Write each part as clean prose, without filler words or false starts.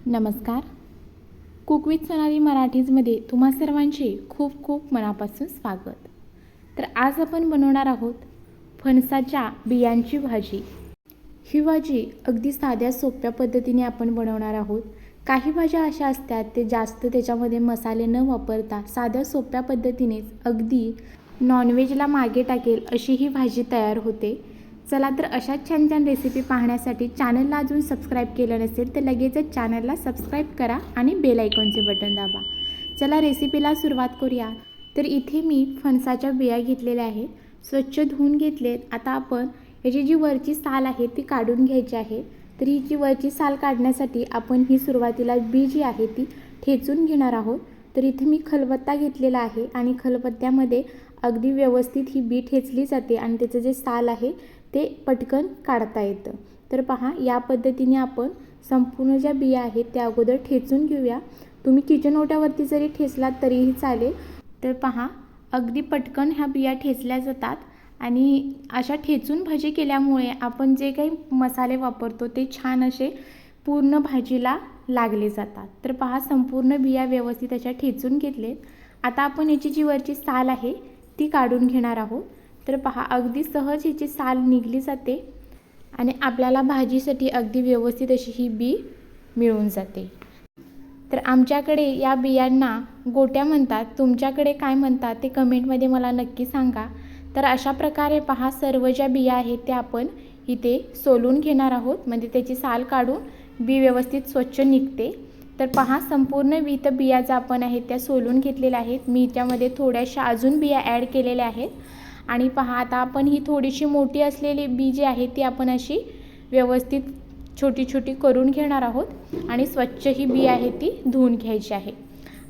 नमस्कार. Cook with Sonali मराठीजमध्ये तुम्हा सर्वांचे खूप खूप मनापासून स्वागत. तर आज आपण बनवणार आहोत फणसाच्या बियांची भाजी. ही भाजी अगदी साध्या सोप्या पद्धतीने आपण बनवणार आहोत. काही भाज्या अशा असतात ते जास्त त्याच्यामध्ये मसाले न वापरता साध्या सोप्या पद्धतीनेच अगदी नॉनव्हेजला मागे टाकेल अशी ही भाजी तयार होते. चला तर अशाच छान छान रेसिपी पाहण्यासाठी चॅनलला अजून सबस्क्राईब केलं नसेल तर लगेचच चॅनलला सबस्क्राईब करा आणि बेल आयकॉनचे बटन दाबा. चला रेसिपीला सुरुवात करूया. तर इथे मी फणसाच्या बिया घेतलेल्या आहेत, स्वच्छ धुवून घेतलेत. आता आपण याची जी वरची साल आहे ती काढून घ्यायची आहे. तर ही जी वरची साल काढण्यासाठी आपण ही सुरुवातीला बी जी आहे ती ठेचून घेणार आहोत. तर इथे मी खलबत्ता घेतलेला आहे आणि खलबत्त्यामध्ये अगदी व्यवस्थित ही बी ठेचली जाते आणि त्याचं जे साल आहे ते पटकन काढता येतं. तर पहा, या पद्धतीने आपण संपूर्ण ज्या बिया आहेत त्या अगोदर ठेचून घेऊया. तुम्ही किचन ओट्यावरती जरी ठेचलात तरीही चालेल. तर पहा, अगदी पटकन ह्या बिया ठेचल्या जातात आणि अशा ठेचून भाजी केल्यामुळे आपण जे काही मसाले वापरतो ते छान असे पूर्ण भाजीला लागले जातात. तर पहा, संपूर्ण बिया व्यवस्थित अशा ठेचून घेतलेत. आता आपण याची जी वरची साल आहे ती काढून घेणार आहोत. तर पहा, अगदी सहज हिची साल निघली जाते आणि आपल्याला भाजीसाठी अगदी व्यवस्थित अशी ही बी मिळून जाते. तर आमच्याकडे या बियांना गोट्या म्हणतात, तुमच्याकडे काय म्हणतात ते कमेंटमध्ये मला नक्की सांगा. तर अशा प्रकारे पहा, सर्व ज्या बिया आहेत त्या आपण इथे सोलून घेणार आहोत, म्हणजे त्याची साल काढून बी व्यवस्थित स्वच्छ निघते. तर पहा, संपूर्ण बिया ज्या आपण आहेत त्या सोलून घेतलेल्या आहेत. मी त्यामध्ये थोड्याशा अजून बिया ॲड केलेल्या आहेत. आणि पहा, आता आपण ही थोडीशी मोठी असलेली बी जी आहे ती आपण अशी व्यवस्थित छोटी छोटी करून घेणार आहोत आणि स्वच्छ ही बी आहे ती धुवून घ्यायची आहे.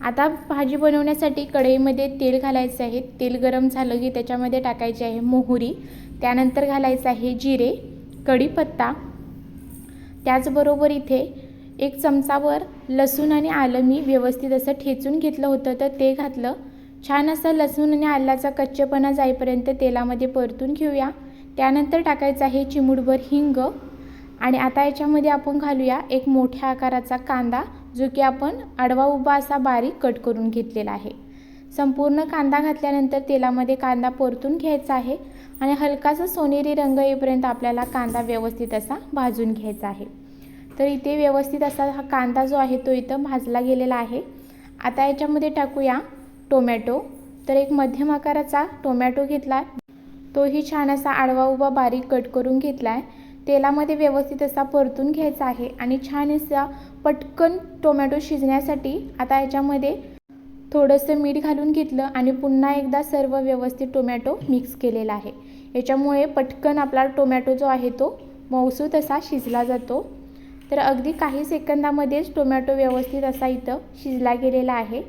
आता भाजी बनवण्यासाठी कढईमध्ये तेल घालायचं आहे. तेल गरम झालं की त्याच्यामध्ये टाकायचे आहे मोहरी, त्यानंतर घालायचं आहे जिरे, कढीपत्ता, त्याचबरोबर इथे 1 चमचावर लसूण आणि आलं मी व्यवस्थित असं ठेचून घेतलं होतं तर ते घातलं. छान असं लसूण आणि आल्याचा कच्चेपणा जाईपर्यंत तेलामध्ये परतून घेऊया. त्यानंतर टाकायचं आहे चिमूटभर हिंग आणि आता याच्यामध्ये आपण घालूया 1 मोठ्या आकाराचा कांदा, जो की आपण आडवा उभा असा बारीक कट करून घेतलेला आहे. संपूर्ण कांदा घातल्यानंतर तेलामध्ये कांदा परतून घ्यायचा आहे आणि हलकासा सोनेरी रंग येईपर्यंत आपल्याला कांदा व्यवस्थित असा भाजून घ्यायचा आहे. तर इथे व्यवस्थित असा हा कांदा जो आहे तो इथं भाजला गेलेला आहे. आता याच्यामध्ये टाकूया टोमॅटो. तर 1 मध्यम आकाराचा टोमॅटो घेतला, तोही छान असा आडवा उभा बारीक कट करून घेतला आहे. तेलामध्ये व्यवस्थित असा परतून घ्यायचा आहे आणि छान असा पटकन टोमॅटो शिजण्यासाठी आता याच्यामध्ये थोडंसं मीठ घालून घेतलं आणि पुन्हा एकदा सर्व व्यवस्थित टोमॅटो मिक्स केलेला आहे. याच्यामुळे पटकन आपला टोमॅटो जो आहे तो मऊसूत असा शिजला जातो. तर अगदी काही सेकंदामध्येच टोमॅटो व्यवस्थित असा इथं शिजला गेलेला आहे.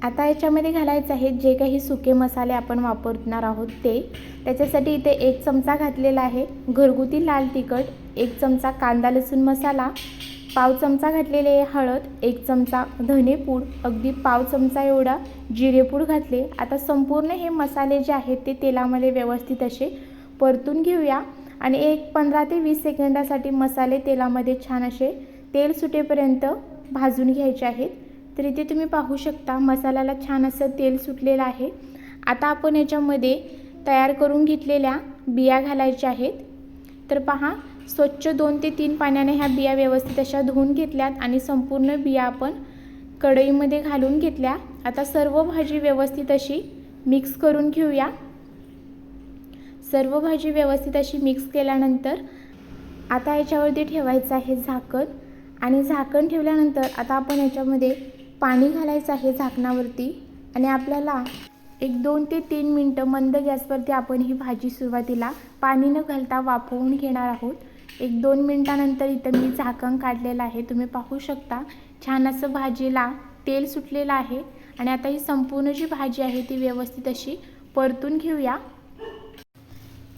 आता याच्यामध्ये घालायचं आहे जे काही सुके मसाले आपण वापरणार आहोत ते. त्याच्यासाठी इथे 1 चमचा घातलेला आहे घरगुती लाल तिखट, 1 चमचा कांदा लसूण मसाला, पाव चमचा घातलेले आहे हळद, 1 चमचा धनेपूड, अगदी पाव चमचा एवढा जिरेपूड घातले. आता संपूर्ण हे मसाले जे आहेत ते तेलामध्ये व्यवस्थित असे परतून घेऊया आणि 15 ते 20 सेकंदासाठी मसाले तेलामध्ये छान असे तेल सुटेपर्यंत भाजून घ्यायचे आहेत. तर इथे तुम्ही पाहू शकता मसाल्याला छान असं तेल सुटलेलं आहे. आता आपण याच्यामध्ये तयार करून घेतलेल्या बिया घालायच्या आहेत. तर पहा, स्वच्छ 2 ते 3 पाण्याने ह्या बिया व्यवस्थित अशा धुवून घेतल्यात आणि संपूर्ण बिया आपण कढईमध्ये घालून घेतल्या. आता सर्व भाजी व्यवस्थित अशी मिक्स करून घेऊया. सर्व भाजी व्यवस्थित अशी मिक्स केल्यानंतर आता याच्यावरती ठेवायचं आहे झाकण आणि झाकण ठेवल्यानंतर आता आपण याच्यामध्ये पाणी घालायचं आहे झाकणावरती आणि आपल्याला 2 ते 3 मिनटं मंद गॅसवरती आपण ही भाजी सुरुवातीला पाणी न घालता वाफवून घेणार आहोत. 1-2 मिनटानंतर इथं मी झाकण काढलेलं आहे. तुम्ही पाहू शकता छान असं भाजीला तेल सुटलेलं आहे आणि आता ही संपूर्ण जी भाजी आहे ती व्यवस्थित अशी परतून घेऊया.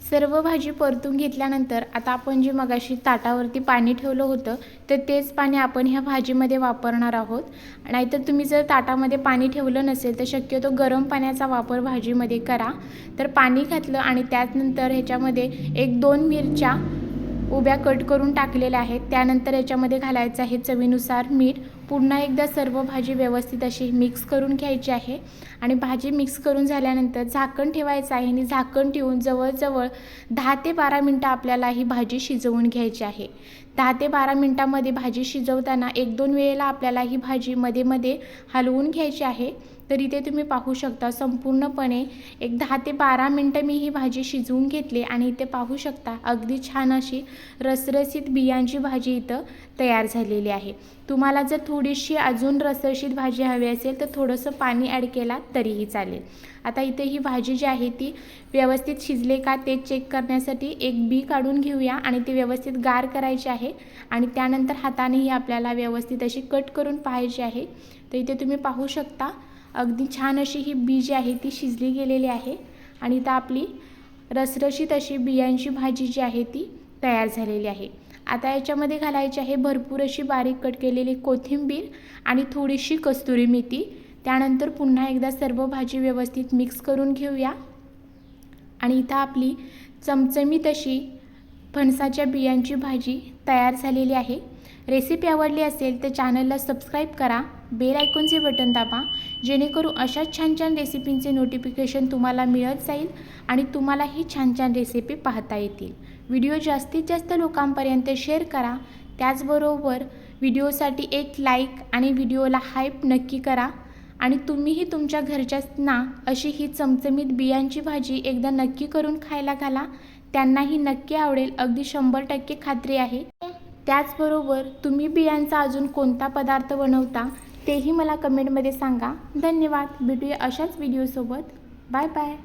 सर्व भाजी परतून घेतल्यानंतर आता आपण जे मगाशी ताटावरती पाणी ठेवलं होतं तर तेच पाणी आपण ह्या भाजीमध्ये वापरणार आहोत. नाहीतर तुम्ही जर ताटामध्ये पाणी ठेवलं नसेल तर शक्यतो गरम पाण्याचा वापर भाजीमध्ये करा. तर पाणी घातलं आणि त्यानंतर ह्याच्यामध्ये 1-2 मिरच्या उभ्या कट करून टाकलेल्या आहेत। त्यानंतर याच्यामध्ये घालायचं आहे चवीनुसार मीठ। पुन्हा एकदा सर्व भाजी व्यवस्थित अशी मिक्स करून घ्यायची आहे आणि भाजी मिक्स करून झाल्यानंतर झाकण ठेवायचं आहे आणि झाकण ठेवून जवळजवळ 10 ते 12 मिनटं आपल्याला ही भाजी शिजवून घ्यायची आहे। 10 ते 12 मिनटामध्ये भाजी शिजवताना 1-2 वेळेला आपल्याला ही भाजी मध्ये मध्ये हलवून घ्यायची आहे। तर इथे तुम्ही पाहू शकता संपूर्णपणे एक 10 ते 12 मिनटं मी ही भाजी शिजवून घेतली आणि इथे पाहू शकता अगदी छान अशी रसरशीत बियांची भाजी इथं तयार झालेली आहे। तुम्हाला जर थोडीशी अजून रसरशीत भाजी हवी असेल तर थोडंसं पाणी ॲड केला तरीही चालेल। आता इथे ही भाजी जी आहे ती व्यवस्थित शिजले का ते चेक करण्यासाठी एक बी काढून घेऊया आणि ती व्यवस्थित गार करायची आहे आणि त्यानंतर हातानेही आपल्याला व्यवस्थित अशी कट करून पाहायची आहे। तर इथे तुम्ही पाहू शकता अगदी छान अशी ही बी जी आहे ती शिजली गेलेली आहे आणि इथं आपली रसरशीत अशी बियांची भाजी जी आहे ती तयार झालेली आहे। आता याच्यामध्ये घालायची आहे भरपूर अशी बारीक कट केलेली कोथिंबीर आणि थोडीशी कस्तुरी मेथी। त्यानंतर पुन्हा एकदा सर्व भाजी व्यवस्थित मिक्स करून घेऊया आणि इथं आपली चमचमीत अशी फणसाच्या बियांची भाजी तयार झालेली आहे। रेसिपी आवडली असेल तर चॅनलला सबस्क्राईब करा, बेल आयकॉनचे बटन दाबा, जेणेकरून अशाच छान छान रेसिपींचे नोटिफिकेशन तुम्हाला मिळत जाईल आणि तुम्हाला ही छान छान रेसिपी पाहता येतील। व्हिडिओ जास्तीत जास्त लोकांपर्यंत शेअर करा। त्याचबरोबर व्हिडिओसाठी एक लाईक आणि व्हिडिओला हाईप नक्की करा आणि तुम्हीही तुमच्या घरच्यांना अशी ही चमचमीत बियांची भाजी एकदा नक्की करून खायला घाला, त्यांनाही नक्की आवडेल, अगदी 100% खात्री आहे। त्याचबरोबर तुम्ही बियांचा अजून कोणता पदार्थ बनवता तेही मला कमेंटमध्ये सांगा। धन्यवाद। भेटूया अशाच व्हिडिओसोबत। Bye bye.